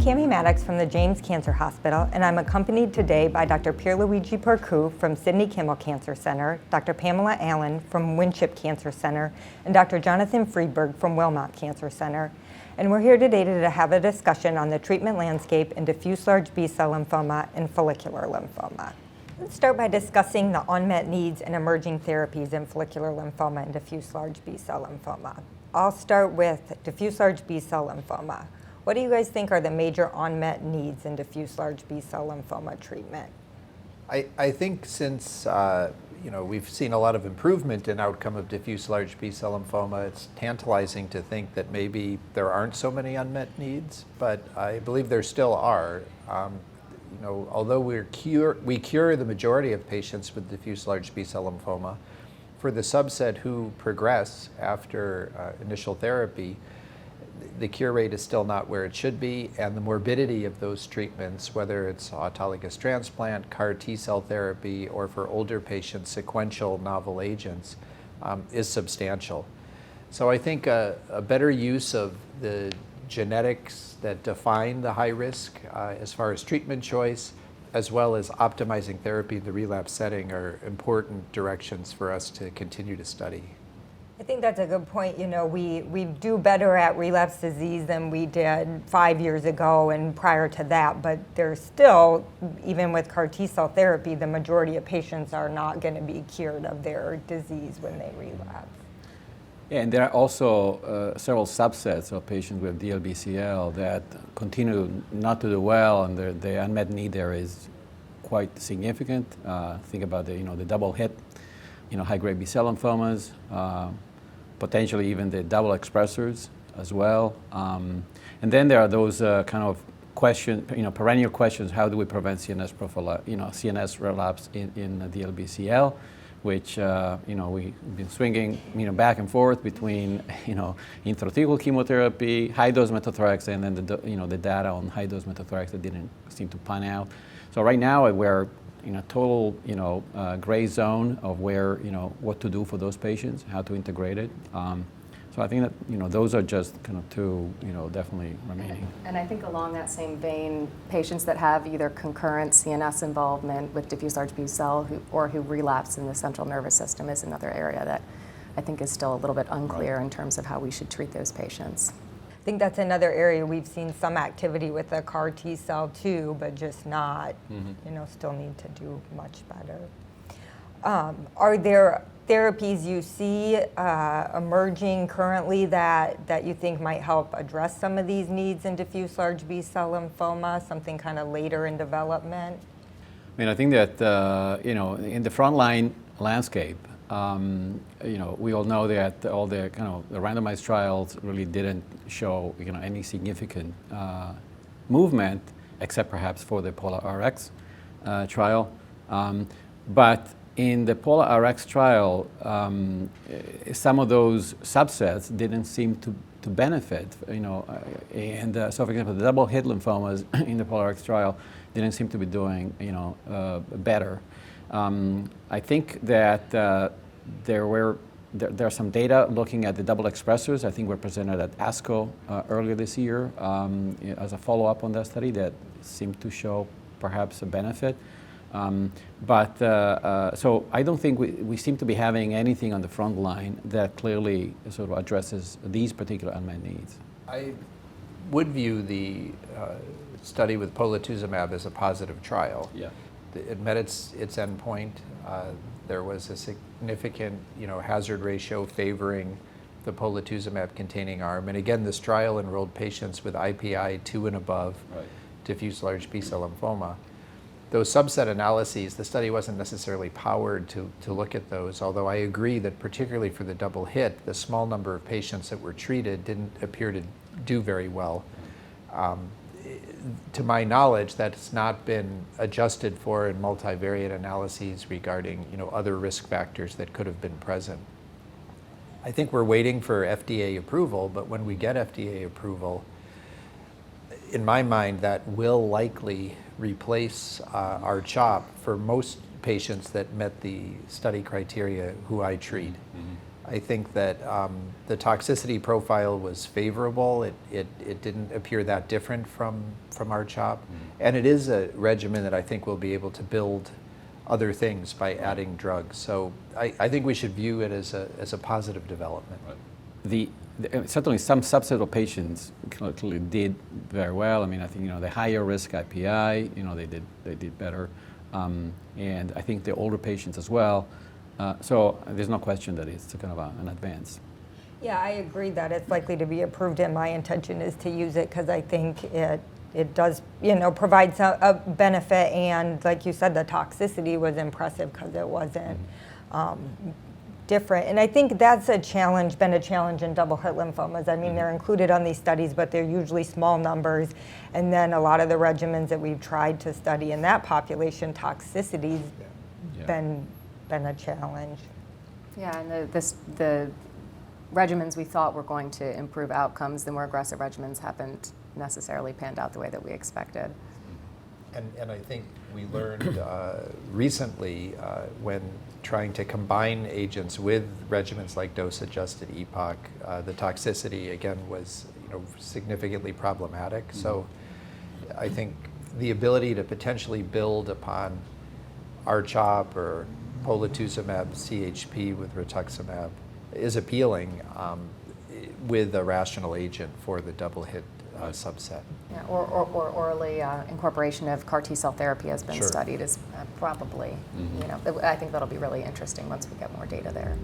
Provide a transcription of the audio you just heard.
Cami Maddocks from the James Cancer Hospital, and I'm accompanied today by Dr. Pierluigi Porcu from Sidney Kimmel Cancer Center, Dr. Pamela Allen from Winship Cancer Center, and Dr. Jonathan Friedberg from Wilmot Cancer Center. And we're here today to have a discussion on the treatment landscape in diffuse large B-cell lymphoma and follicular lymphoma. Let's start by discussing the unmet needs and emerging therapies in follicular lymphoma and diffuse large B-cell lymphoma. I'll start with diffuse large B-cell lymphoma. What do you guys think are the major unmet needs in diffuse large B-cell lymphoma treatment? I think since we've seen a lot of improvement in outcome of diffuse large B-cell lymphoma, it's tantalizing to think that maybe there aren't so many unmet needs, but I believe there still are. Although we cure the majority of patients with diffuse large B-cell lymphoma, for the subset who progress after initial therapy, the cure rate is still not where it should be, and the morbidity of those treatments, whether it's autologous transplant, CAR T-cell therapy, or for older patients, sequential novel agents, is substantial. So I think a better use of the genetics that define the high risk as far as treatment choice, as well as optimizing therapy in the relapse setting, are important directions for us to continue to study. I think that's a good point. We do better at relapse disease than we did 5 years ago and prior to that, but there's still, even with CAR T-cell therapy, the majority of patients are not going to be cured of their disease when they relapse. Yeah, and there are also several subsets of patients with DLBCL that continue not to do well, and the unmet need there is quite significant. Think about the double hit, high-grade B-cell lymphomas, potentially even the double expressors as well. And then there are those kind of perennial questions: how do we prevent CNS relapse in DLBCL? Which we've been swinging back and forth between intrathecal chemotherapy, high-dose methotrexate, and then the data on high-dose methotrexate didn't seem to pan out. So right now we're in a total gray zone of where what to do for those patients, how to integrate it. So I think that those are just kind of two definitely remaining. And I think along that same vein, patients that have either concurrent CNS involvement with diffuse large B-cell or who relapse in the central nervous system is another area that I think is still a little bit unclear in terms of how we should treat those patients. I think that's another area we've seen some activity with the CAR T-cell too, but just not, still need to do much better. Are there therapies you see emerging currently that you think might help address some of these needs in diffuse large B-cell lymphoma, something kind of later in development? I think that, in the frontline landscape, we all know that all the the randomized trials really didn't show any significant movement, except perhaps for the POLARx trial. But in the POLARx trial, some of those subsets didn't seem to benefit. And so, for example, the double hit lymphomas in the POLARx trial didn't seem to be doing better. I think that there are some data looking at the double expressors. I think were presented at ASCO earlier this year as a follow-up on that study that seemed to show perhaps a benefit. So I don't think we seem to be having anything on the front line that clearly sort of addresses these particular unmet needs. I would view the study with polatuzumab as a positive trial. Yeah. It met its endpoint. There was a significant hazard ratio favoring the polatuzumab-containing arm. And again, this trial enrolled patients with IPI 2 and above, diffuse large B-cell lymphoma. Those subset analyses, the study wasn't necessarily powered to look at those, although I agree that particularly for the double hit, the small number of patients that were treated didn't appear to do very well. To my knowledge, that's not been adjusted for in multivariate analyses regarding other risk factors that could have been present. I think we're waiting for FDA approval, but when we get FDA approval, in my mind, that will likely replace our CHOP for most patients that met the study criteria who I treat. I think that the toxicity profile was favorable. It didn't appear that different from R-CHOP. And it is a regimen that I think will be able to build other things by adding drugs. So I think we should view it as a positive development. Certainly some subset of patients clearly did very well. I mean, I think, the higher risk IPI, they did better. And I think the older patients as well. So there's no question that it's kind of an advance. Yeah, I agree that it's likely to be approved, and my intention is to use it because I think it does, provide a benefit, and like you said, the toxicity was impressive because it wasn't different. And I think that's been a challenge in double-hit lymphomas. I mean, they're included on these studies, but they're usually small numbers. And then a lot of the regimens that we've tried to study in that population, toxicity's been a challenge. Yeah, and the regimens we thought were going to improve outcomes, the more aggressive regimens haven't necessarily panned out the way that we expected. And I think we learned recently when trying to combine agents with regimens like dose-adjusted EPOC, the toxicity again was significantly problematic. So I think the ability to potentially build upon R-CHOP or polatuzumab CHP with rituximab is appealing with a rational agent for the double-hit subset. Yeah, or orally incorporation of CAR T-cell therapy has been Sure. studied is probably, I think that'll be really interesting once we get more data there.